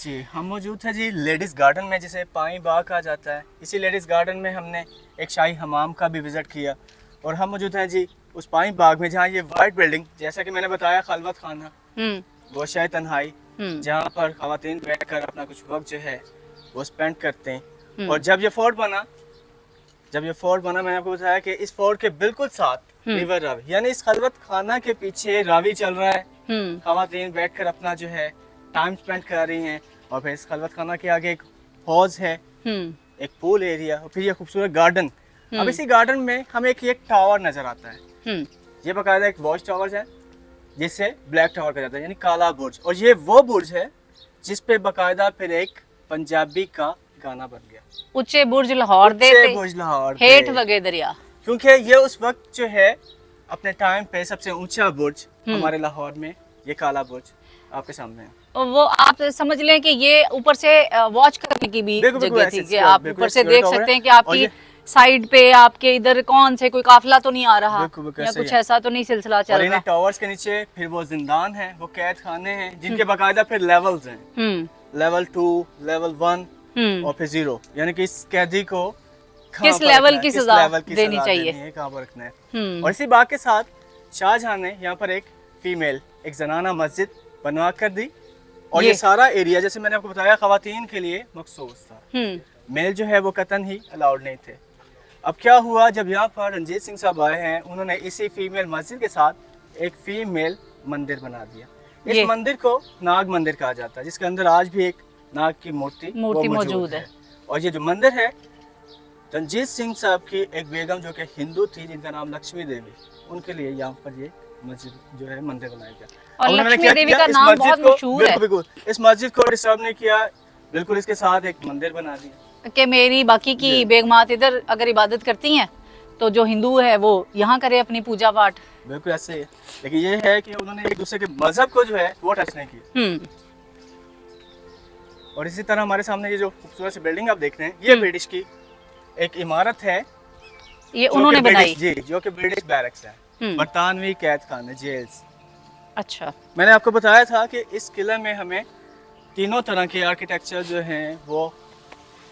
जी, हम मौजूद है जी लेडीज़ गार्डन में, जिसे पाई बाग कहा जाता है। इसी लेडीज़ गार्डन में हमने एक शाही हमाम का भी विज़िट किया और हम मौजूद हैं जी उस पाई बाग में, जहाँ ये वाइट बिल्डिंग, जैसा कि मैंने बताया, खलवत खाना, गोशाए तन्हाई, जहाँ पर ख़वातीन बैठकर अपना कुछ वक्त जो है वो स्पेंड करते हैं। और जब ये फोर्ट बना, मैंने आपको बताया कि इस फोर्ट के बिल्कुल साथ रिवर रावी, यानी इस खलवत खाना के पीछे रावी चल रहा है। ख़वातीन बैठकर अपना जो है टाइम स्पेंड कर रही हैं। और फिर इस खलवत खाना के आगे एक हौज है, एक पूल एरिया, और फिर ये खूबसूरत गार्डन। अब इसी गार्डन में हमें एक टावर नजर आता है। ये बाकायदा एक वॉच टावर है, जिसे ब्लैक टावर कहा जाता है, यानी काला बुर्ज। और ये वो बुर्ज है जिस पे बाकायदा फिर एक पंजाबी का गाना बन गया, ऊंचे बुर्ज लाहौर दे ते, बुर्ज लाहौर हेठ वगे दरिया। क्योंकि ये उस वक्त जो है अपने टाइम पे सबसे ऊंचा बुर्ज हमारे लाहौर में, ये काला बुर्ज आपके सामने है। वो आप समझ लें कि ये ऊपर से वॉच करने की भी जगह थी कि आप ऊपर से देख सकते हैं कि आपकी साइड पे आपके इधर कौन से कोई काफिला तो नहीं आ रहा या कुछ ऐसा तो नहीं सिलसिला चल रहा। टावर्स के नीचे फिर वो जिंदान है, वो कैद खाने हैं, जिनके बाकायदा फिर लेवल्स हैं, लेवल 2, लेवल 1 और फिर 0, यानी कि इस कैदी को किस लेवल की सजा देनी चाहिए, कहाँ पर रखना है। और इसी बात के साथ शाहजहां ने यहाँ पर एक फीमेल, एक जनाना मस्जिद बनवा कर दी। और ये सारा एरिया, जैसे मैंने आपको बताया, खवातीन के लिए मखसूस था। मेल जो है वो कतन ही अलाउड नहीं थे। अब क्या हुआ, जब यहाँ पर रंजीत सिंह साहब आए हैं, उन्होंने इसी फीमेल मस्जिद के साथ एक फीमेल मंदिर बना दिया। इस मंदिर को नाग मंदिर कहा जाता है, जिसके अंदर आज भी एक नाग की मूर्ति मौजूद है। और ये जो मंदिर है, रंजीत सिंह साहब की एक बेगम जो कि हिंदू थी, जिनका नाम लक्ष्मी देवी, उनके लिए यहाँ पर ये मस्जिद जो है मंदिर बनाया गया। और लक्ष्मी देवी का नाम बहुत मशहूर है। बिल्कुल, इस मस्जिद को डिस्टर्ब नहीं किया, बिल्कुल इसके साथ एक मंदिर बना दिया कि मेरी बाकी की बेगमात इधर अगर इबादत करती हैं तो जो हिंदू है वो यहाँ करे अपनी पूजा पाठ। बिल्कुल ऐसे ही है, लेकिन ये है कि उन्होंने एक दूसरे के मजहब को जो है वो टच नहीं किया। और इसी तरह हमारे सामने ये जो खूबसूरत सी बिल्डिंग आप देख रहे हैं, ये ब्रिटिश की एक इमारत है, ये उन्होंने बनाई जी, जो कि ब्रिटिश बैरक्स है, बरतानवी कैद खाने, जेल्स। अच्छा, मैंने आपको बताया था कि इस किले में हमें तीनों तरह के आर्किटेक्चर जो हैं वो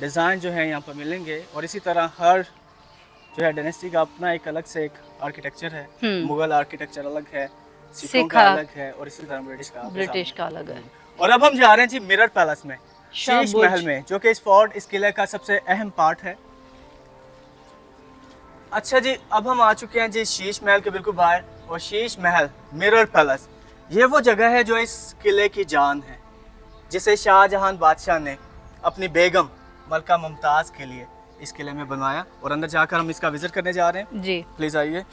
डिज़ाइन जो है यहाँ पर मिलेंगे। और इसी तरह हर जो है डायनेस्टी का अपना एक अलग से एक आर्किटेक्चर है। मुगल आर्किटेक्चर अलग है, सिखों का अलग है, और इसी तरह ब्रिटिश का अलग है। और अब हम जा रहे हैं जी मिरर पैलेस में, शीश महल में, जो कि इस फोर्ट, इस किले का सबसे अहम पार्ट है। अच्छा जी, अब हम आ चुके हैं जी शीश महल के बिल्कुल बाहर। और शीश महल, मिरर पैलेस, ये वो जगह है जो इस किले की जान है, जिसे शाहजहां बादशाह ने अपनी बेगम मलका मुमताज के लिए इस किले में बनवाया। और अंदर जाकर हम इसका विजिट करने जा रहे हैं जी। प्लीज आइए।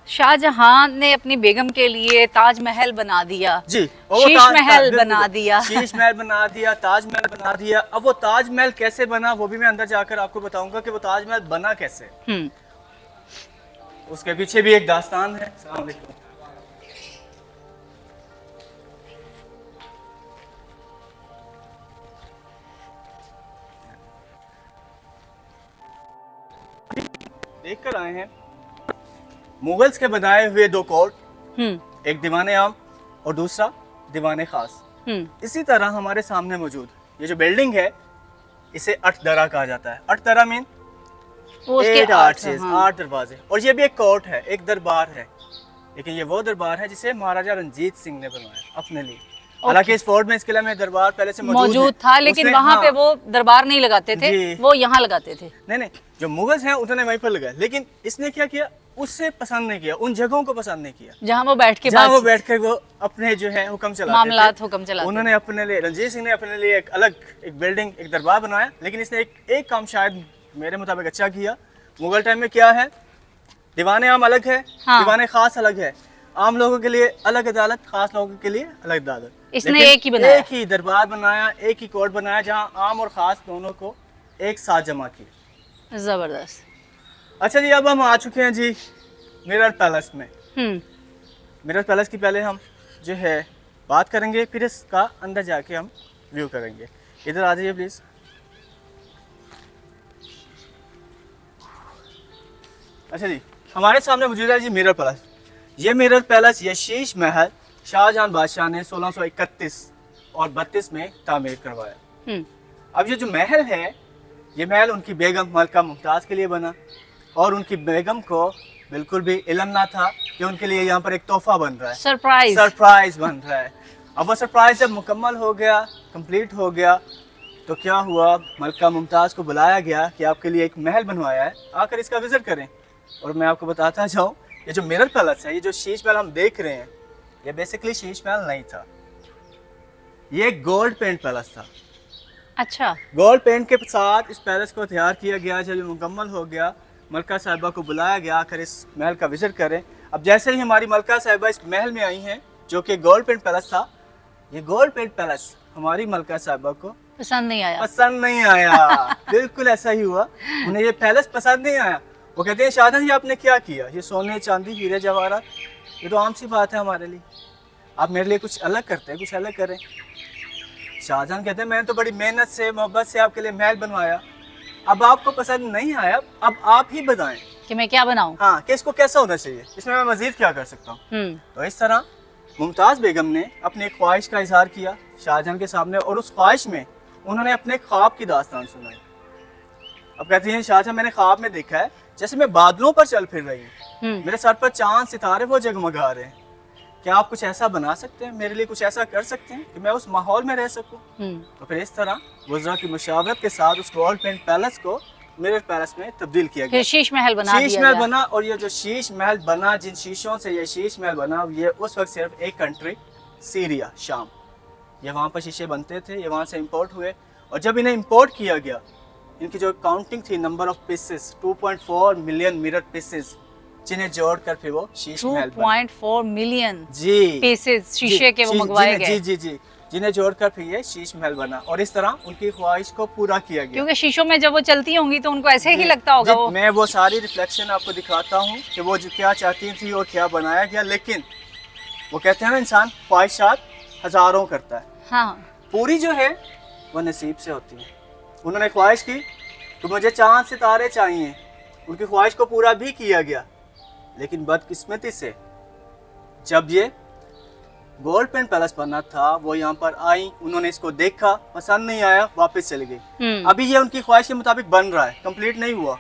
शाहजहां ने अपनी बेगम के लिए ताजमहल बना दिया जी, शीश महल बना दिया, शीश महल बना दिया, ताजमहल बना दिया। अब वो ताजमहल कैसे बना, वो भी मैं अंदर जाकर आपको बताऊंगा कि वो ताजमहल बना कैसे। उसके पीछे भी एक दास्तान है। अस्सलाम वालेकुम। देख कर आए हैं मुगल्स के बनाए हुए 2 कोर्ट, एक दीवाने आम और दूसरा दीवाने खास। इसी तरह हमारे सामने मौजूद ये जो बिल्डिंग है, इसे 8 दरा कहा जाता है। 8 दरा मीन 8 दरवाजे। और ये भी एक कोर्ट है, एक दरबार है, लेकिन ये वो दरबार है जिसे महाराजा रंजीत सिंह ने बनवाया अपने लिए। हालांकि इस फोर्ट में, इस किले में दरबार पहले से मौजूद था, लेकिन वहाँ पे वो दरबार नहीं लगाते थे, वो यहाँ लगाते थे। नहीं, जो मुगल्स हैं उन्होंने वहीं पर लगाया, लेकिन इसने क्या किया, उससे पसंद नहीं किया, उन जगहों को पसंद नहीं किया जहाँ वो बैठ के वो अपने जो है हुक्म चलाते मामलात हुक्म चलाते। उन्होंने अपने लिए, रंजीत सिंह ने अपने लिए एक अलग एक बिल्डिंग, एक दरबार बनाया। लेकिन इसने एक काम शायद मेरे मुताबिक अच्छा किया। मुगल टाइम में क्या है, दीवाने आम अलग है, दीवाने खास अलग है, आम लोगों के लिए अलग अदालत, खास लोगों के लिए अलग अदालत। इसने एक ही बनाया, एक ही दरबार बनाया, एक ही कोर्ट बनाया, जहाँ आम और खास दोनों को एक साथ जमा किया। जबरदस्त। अच्छा जी, अब हम आ चुके हैं जी मिरर पैलेस में। मिरर पैलेस की पहले हम जो है बात करेंगे, फिर इसका अंदर जाके हम व्यू करेंगे। इधर आ जाइए प्लीज। अच्छा जी, हमारे सामने मौजूद है जी मिरर पैलेस। ये मिरर पैलेस, ये शीश महल शाहजहां बादशाह ने 1631 और 32 में तामीर करवाया। अब ये जो महल है, ये महल उनकी बेगम मलका मुमताज़ के लिए बना और उनकी बेगम को बिल्कुल भी इल्म ना था कि उनके लिए यहाँ पर एक तोहफा बन रहा है, सरप्राइज बन रहा है। अब वो सरप्राइज जब मुकम्मल हो गया, कंप्लीट हो गया, तो क्या हुआ, मलका मुमताज़ को बुलाया गया कि आपके लिए एक महल बनवाया है, आकर इसका विजिट करें। और मैं आपको बताता जाऊँ, ये जो मिरर पैलेस है, ये जो शीश महल हम देख रहे हैं, ये बेसिकली शीश महल नहीं था, ये एक गोल्ड पेंट पैलेस था। अच्छा, गोल्ड पेंट के साथ इस पैलेस को तैयार किया गया। जब ये मुकम्मल हो गया, मलका साहिबा को बुलाया गया आकर इस महल का विजिट करें। अब जैसे ही हमारी मलका साहिबा इस महल में आई हैं, जो कि गोल्ड पेंट पैलेस था, ये गोल्ड पेंट पैलेस हमारी मलका साहिबा को पसंद नहीं आया। बिल्कुल ऐसा ही हुआ, उन्हें ये पैलेस पसंद नहीं आया। वो कहते हैं, शाहजहां जी आपने क्या किया, ये सोने चांदी हीरे जवाहरात, ये तो आम सी बात है हमारे लिए, आप मेरे लिए कुछ अलग करते हैं, कुछ अलग करें। शाहजहां कहते हैं, मैंने तो बड़ी मेहनत से मोहब्बत से आपके लिए महल बनवाया, अब आपको पसंद नहीं आया, अब आप ही बताएं कि मैं क्या बनाऊं। हाँ, कि इसको कैसा होना चाहिए, इसमें मैं मजीद क्या कर सकता हूँ। तो इस तरह मुमताज बेगम ने अपनी एक ख्वाहिश का इजहार किया शाहजहां के सामने, और उस ख्वाहिश में उन्होंने अपने ख्वाब की दास्तान सुनाई। अब कहती हैं, शाहजहां मैंने ख्वाब में देखा है जैसे मैं बादलों पर चल फिर रही हूँ, मेरे सर पर चांद सितारे वो जगमगा रहे हैं, क्या आप कुछ ऐसा बना सकते हैं, मेरे लिए कुछ ऐसा कर सकते हैं कि मैं उस माहौल में रह सकूं। तो फिर इस तरह वज़रा की मुशावरत के साथ उस गोल्ड पेंट पैलेस को मिरर पैलेस में तब्दील किया गया, शीश महल बना। और ये जो शीश महल बना, जिन शीशों से ये शीश महल बना, ये उस वक्त सिर्फ एक कंट्री, सीरिया, शाम, ये वहाँ पर शीशे बनते थे, ये वहाँ से इम्पोर्ट हुए। और जब इन्हें इम्पोर्ट किया गया, इनकी जो काउंटिंग थी, number of pieces 2.4 million mirror pieces, जिन्हें जोड़कर फिर वो शीश महल 2.4 मिलियन जी पीसेस शीशे के वो मंगवाए गए। जी, जिन्हें जोड़कर फिर ये शीश महल बना, और इस तरह उनकी ख्वाहिश को पूरा किया गया। क्योंकि शीशों में जब वो चलती होंगी तो उनको ऐसे ही लगता होगा। मैं वो सारी रिफ्लेक्शन आपको दिखाता हूँ कि वो जो क्या चाहती थी और क्या बनाया गया। लेकिन वो कहते हैं ना, इंसान ख्वाहिशात हजारों करता है, हाँ, पूरी जो है वो नसीब से होती है। उन्होंने ख्वाहिश की तो मुझे चांद सितारे चाहिए, उनकी ख्वाहिश को पूरा भी किया गया। लेकिन बदकिस्मती से जब ये गोल्ड पेंट पैलेस बना था, वो यहाँ पर आई, उन्होंने इसको देखा, पसंद नहीं आया, वापस चली गई। अभी ये उनकी ख्वाहिश के मुताबिक बन रहा है, कंप्लीट नहीं हुआ।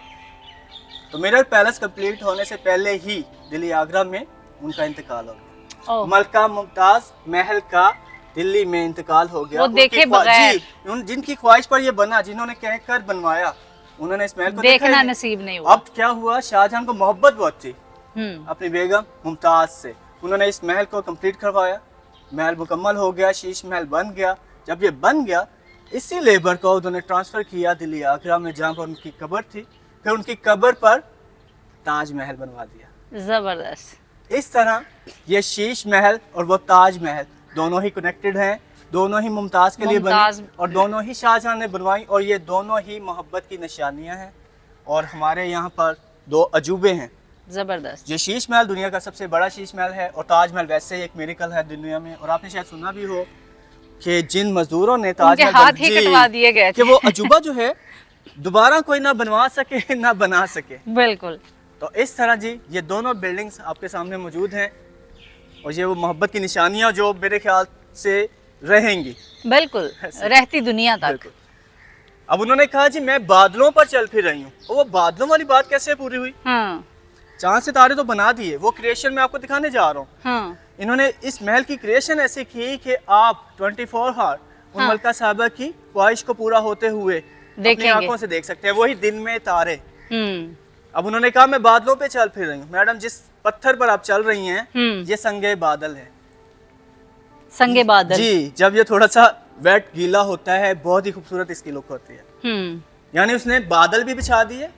तो मिरर पैलेस कंप्लीट होने से पहले ही दिल्ली आगरा में उनका इंतकाल हो गया। मलका मुमताज महल का दिल्ली में इंतकाल हो गया। वो देखे बगैर, जिनकी ख्वाहिश पर ये बना, जिन्होंने कहकर बनवाया, उन्होंने इस महल को देखना नसीब नहीं हुआ। अब क्या हुआ, शाहजहां को मोहब्बत बहुत थी अपनी बेगम मुमताज से, उन्होंने इस महल को कंप्लीट करवाया। महल मुकम्मल हो गया, शीश महल बन गया। जब ये बन गया, इसी लेबर को उन्होंने ट्रांसफर किया दिल्ली आगरा में, जहाँ पर उनकी कब्र थी। फिर उनकी कब्र पर ताज महल बनवा दिया। जबरदस्त। इस तरह ये शीश महल और वो ताज महल दोनों ही कनेक्टेड हैं, दोनों ही मुमताज के लिए बनी और दोनों ही शाहजहां ने बनवाई, और ये दोनों ही मोहब्बत की निशानियां हैं। और हमारे यहाँ पर दो अजूबे हैं। जबरदस्त। ये शीश महल दुनिया का सबसे बड़ा शीश महल है, और ताज महल वैसे ही एक मिरेकल है दुनिया में। और आपने शायद सुना भी हो कि जिन मजदूरों ने ताज महल हाथ ही कटवा दिए गए थे, कि वो अजूबा जो है दोबारा कोई ना बनवा सके ना बना सके। बिल्कुल। तो इस तरह जी ये दोनों बिल्डिंग्स आपके सामने मौजूद हैं, और ये वो मोहब्बत की निशानियां जो मेरे ख्याल से रहेंगी, बिल्कुल रहती दुनिया तक। अब उन्होंने कहा जी मैं बादलों पर चल फिर रही हूँ, वो बादलों वाली बात कैसे पूरी हुई? हाँ। चांद सितारे तो बना दिए, वो क्रिएशन में आपको दिखाने जा रहा हूँ। हाँ। इन्होंने इस महल की क्रिएशन ऐसी की कि आप 24 आवर उन मलका साहबा की ख्वाहिश को पूरा होते हुए अपनी आंखों से देख सकते हैं, वही दिन में तारे। अब उन्होंने कहा मैं बादलों पे चल फिर रही हूँ। मैडम, जिस पत्थर पर आप चल रही हैं ये संगे बादल है। संगे बादल जी, जब ये थोड़ा सा वेट गीला होता है, बहुत ही खूबसूरत इसकी लुक होती है। यानी उसने बादल भी बिछा दिए,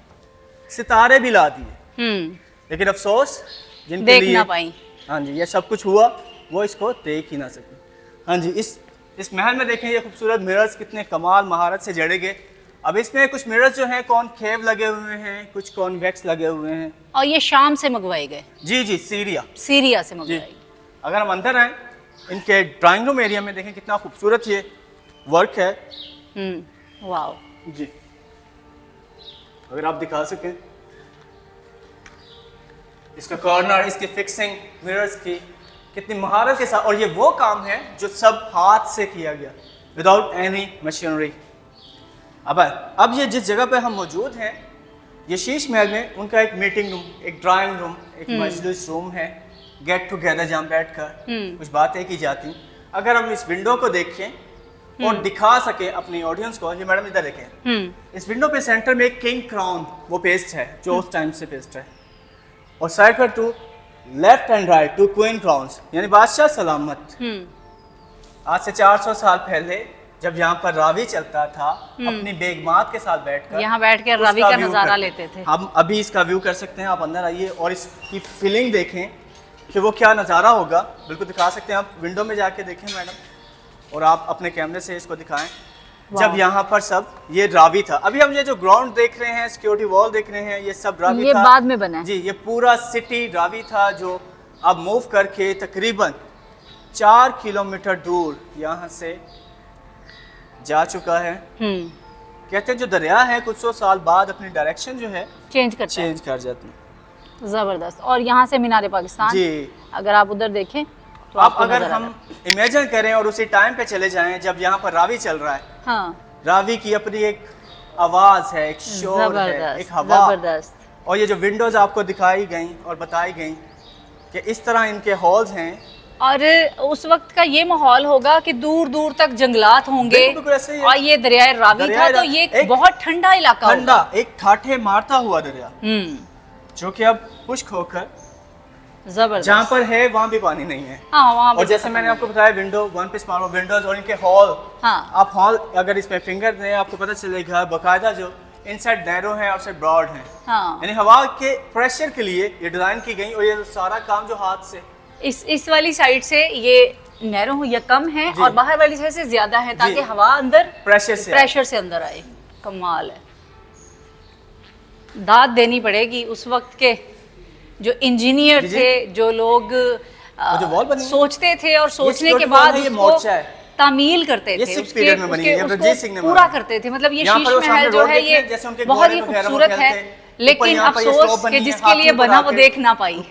सितारे भी ला दिए। लेकिन अफसोस जिनके देख लिए ना पाई, हाँ जी, ये सब कुछ हुआ, वो इसको देख ही ना सके। हाँ जी, इस महल में देखें ये खूबसूरत मिरर्स कितने कमाल महारत से जड़े गए। अब इसमें कुछ मिरर्स जो हैं कॉनकेव लगे हुए हैं, कुछ कॉन्वेक्स लगे हुए हैं, और ये शाम से मंगवाए गए। जी जी, सीरिया से मंगवाए गए। अगर हम अंदर आए, इनके ड्राइंग रूम एरिया में देखें कितना खूबसूरत ये वर्क है। वाओ जी, अगर आप दिखा सकें इसका कॉर्नर, इसकी फिक्सिंग मिरर्स की, कितनी महारत के साथ, और ये वो काम है जो सब हाथ से किया गया, विदाउट एनी मशीनरी। अब ये जिस जगह पे हम मौजूद हैं, ये शीश महल में उनका एक मीटिंग रूम, एक ड्राइंग रूम, एक मजलिस रूम है, गेट टुगेदर जहाँ बैठकर कुछ बातें की जाती। अगर हम इस विंडो को देखें और दिखा सके अपनी ऑडियंस को, ये मैडम इधर देखें, इस विंडो पे सेंटर में एक किंग क्राउन वो पेस्ट है जो उस टाइम से पेस्ट है, और साइड पर two left and right two queen crowns, यानी बादशाह सलामत। आज से 400 साल पहले जब यहाँ पर रावी चलता था, अपनी बेगमात के साथ बैठकर यहाँ बैठ कर रावी का नजारा लेते थे। हम अभी इसका व्यू कर सकते हैं, आप अंदर आइए और इसकी फीलिंग देखें कि वो क्या नज़ारा होगा। बिल्कुल दिखा सकते हैं, आप विंडो में जाके देखें मैडम, और आप अपने कैमरे से इसको दिखाएं। जब यहाँ पर सब ये रावी था, अभी हम ये जो ग्राउंड देख रहे हैं, सिक्योरिटी वॉल देख रहे हैं, ये सब रावी ये था, बाद में बना है। जी, ये पूरा सिटी रावी था, जो अब मूव करके तकरीबन 4 किलोमीटर दूर यहाँ से जा चुका है। कहते हैं जो दरिया है कुछ 100 साल बाद अपनी डायरेक्शन जो है चेंज कर जाती है। जबरदस्त। और यहाँ से मीनार पाकिस्तान, जी, अगर आप उधर देखें तो आप अगर हम इमेजिन करें और उसी टाइम पे चले जाएं जब यहाँ पर रावी चल रहा है, हाँ, रावी की अपनी एक आवाज है, एक शोर है, एक हवा, जबरदस्त। और ये जो विंडोज आपको दिखाई गई और बताई गई कि इस तरह इनके हॉल्स हैं, और उस वक्त का ये माहौल होगा कि दूर दूर तक जंगलात होंगे, और ये दरिया रावी था, तो ये एक बहुत ठंडा इलाका, ठंडा, एक ठाठे मारता हुआ दरिया, जो कि अब खुश्क होकर जबरदस्त, जहाँ पर है वहाँ भी पानी नहीं है। हाँ, वहाँ और जैसे मैंने आपको बताया, window one piece marble windows और इनके हॉल, हाँ, आप हॉल अगर इसमें फिंगर दें आपको पता चलेगा बाकायदा जो इनसाइड नैरो है और साइड ब्रॉड है, हाँ, यानी हवा के प्रेशर के लिए ये डिजाइन की गई, और ये सारा काम जो हाथ से इस वाली साइड से ये नैरो या कम है और बाहर वाली साइड से ज्यादा है, ताकि हवा अंदर प्रेशर से अंदर आए। कमाल है। दाद देनी पड़ेगी उस वक्त के जो इंजीनियर थे, जो लोग सोचते थे और सोचने के बाद उसको तामील करते थे, उसको पूरा करते थे। मतलब ये शीश महल जो है ये बहुत ही खूबसूरत है, लेकिन अफसोस कि जिसके लिए बना वो देख ना पाई,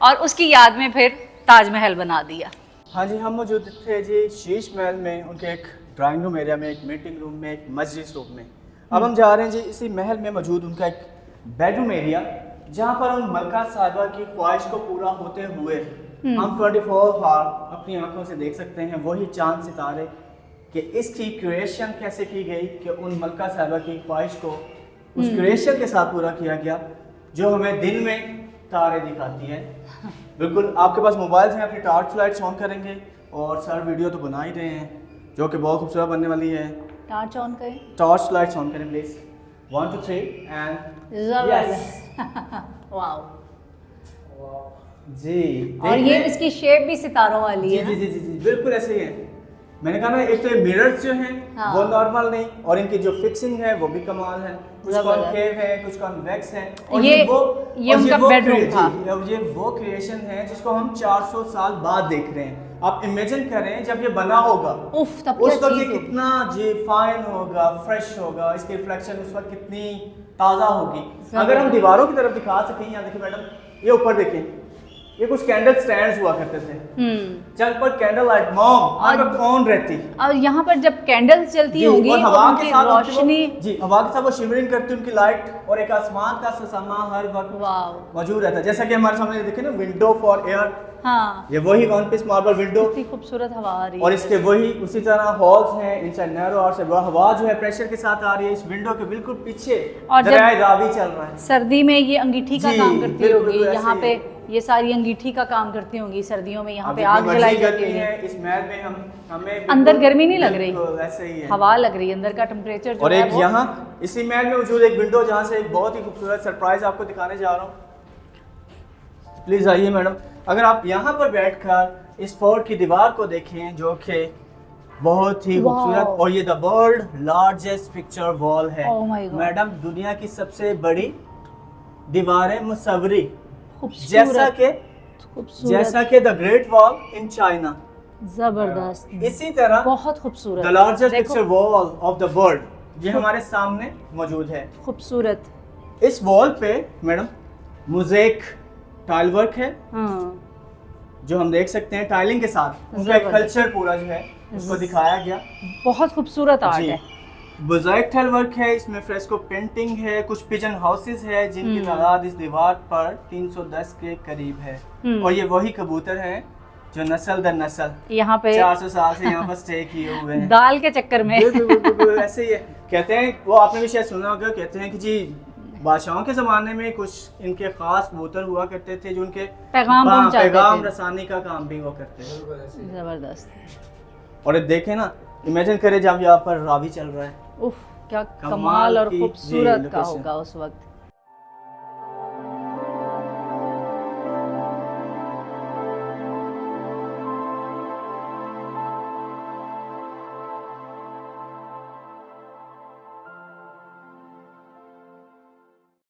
और उसकी याद में फिर ताजमहल बना दिया। हाँ जी, हम मौजूद थे जी शीश महल में, उनके एक ड्राइंग रूम एरिया में, एक मीटिंग रूम में, एक मजलिस रूम में। अब हम जा रहे हैं जी इसी महल में मौजूद उनका एक बेडरूम एरिया, जहाँ पर उन मलका साहिबा की ख्वाहिश को पूरा होते हुए हम 24 आवर अपनी आंखों से देख सकते हैं वही चांद सितारे, कि इसकी क्रिएशन कैसे की गई, कि उन मलका साहिबा की ख्वाहिश को उस क्रिएशन के साथ पूरा किया गया, जो हमें दिन में तारे दिखाती है। बिल्कुल, आपके पास मोबाइल हैं, अपनी टॉर्च लाइट्स ऑन करेंगे, और सर वीडियो तो बना ही रहे हैं जो कि बहुत खूबसूरत बनने वाली है। टॉर्च ऑन करें, टॉर्च लाइट्स ऑन करें प्लीज, 1 2 3 एंड यस, वाओ जी। और ये इसकी शेप भी सितारों वाली है। जी जी जी जी, बिल्कुल ऐसे ही है। मैंने कहा ना, एक तो मिरर्स जो हैं वो नॉर्मल नहीं, और इनकी जो फिक्सिंग है वो भी कमाल है, कुछ कॉन्केव है, कुछ कॉन्वेक्स है, और ये उनका बेडरूम था। ये वो क्रिएशन है जिसको हम 400 साल बाद देख रहे हैं। आप इमेजिन करें जब ये बना होगा, तब उस वक्त ये कितना जी फाइन होगा, फ्रेश होगा, इसकी रिफ्लेक्शन उस वक्त कितनी ताज़ा होगी। अगर हम दीवारों की तरफ दिखा सकें, यहाँ देखिए मैडम, ये ऊपर देखें, ये कुछ कैंडल स्टैंड्स हुआ करते थे, जब पर कैंडल लाइट मॉम ऑन रहती, और यहाँ पर जब कैंडल्स चलती होंगी और हवा के साथ रोशनी, जी हवा के साथ वो शिमरिंग करती उनकी लाइट, और एक आसमान का समा हर वक्त मौजूद रहता है। जैसा कि हमारे सामने देखे ना, विंडो फॉर एयर, हाँ, ये वही वन पीस मार्बल विंडो, इतनी खूबसूरत हवा आ रही है, और इसके वही उसी तरह हॉल्स हैं इनसाइड नैरो, और से हवा जो है प्रेशर के साथ आ रही है। इस विंडो के बिल्कुल पीछे दरिया रावी चल रहा है। सर्दी में ये अंगीठी का काम करती होगी, यहाँ पे ये सारी अंगीठी का काम करती होंगी। सर्दियों में यहाँ पे आग जलाई जाती है। इस महल में हमें अंदर गर्मी नहीं लग रही, ऐसे ही है, हवा लग रही है, अंदर का टेम्परेचर जो और है एक यहाँ इसी महल में मौजूद एक विंडो, जहाँ से एक बहुत ही खूबसूरत सरप्राइज आपको दिखाने जा रहा हूँ। प्लीज आइए मैडम। अगर आप यहाँ पर बैठकर इस फोर्ट की दीवार को देखें, जो कि बहुत ही खूबसूरत, और ये the world largest picture wall है मैडम, दुनिया की सबसे बड़ी दीवारें मुसव्वरी, जैसा कि the great wall in China. जबरदस्त, इसी तरह बहुत खूबसूरत the largest picture wall of the world, ये हमारे सामने मौजूद है। खूबसूरत। इस वॉल पे मैडम मोज़ेक टाइल वर्क है, जो हम देख सकते हैं टाइलिंग के साथ उनका एक कल्चर पूरा जो है उसको दिखाया गया। बहुत खूबसूरत आर्ट है। मोज़ाइक टाइल वर्क है, इसमें फ्रेस्को पेंटिंग है, कुछ पिजन हाउसेस है जिनकी तादाद इस दीवार पर 310 के करीब है। और ये वही कबूतर हैं जो नस्ल दर नस्ल यहाँ पे 400 साल से यहाँ पर स्टे किए हुए हैं दाल के चक्कर में। ऐसे ही है। कहते हैं, वो आपने भी शायद सुना होगा, कहते हैं कि जी बादशाहों के ज़माने में कुछ इनके खास कबूतर हुआ करते थे जो उनके पैगाम रसानी का काम भी वो करते थे। जबरदस्त। और देखें ना, इमेजिन करें जब यहाँ पर रावी चल रहा है, उफ, क्या कमाल और खूबसूरत का होगा उस वक्त।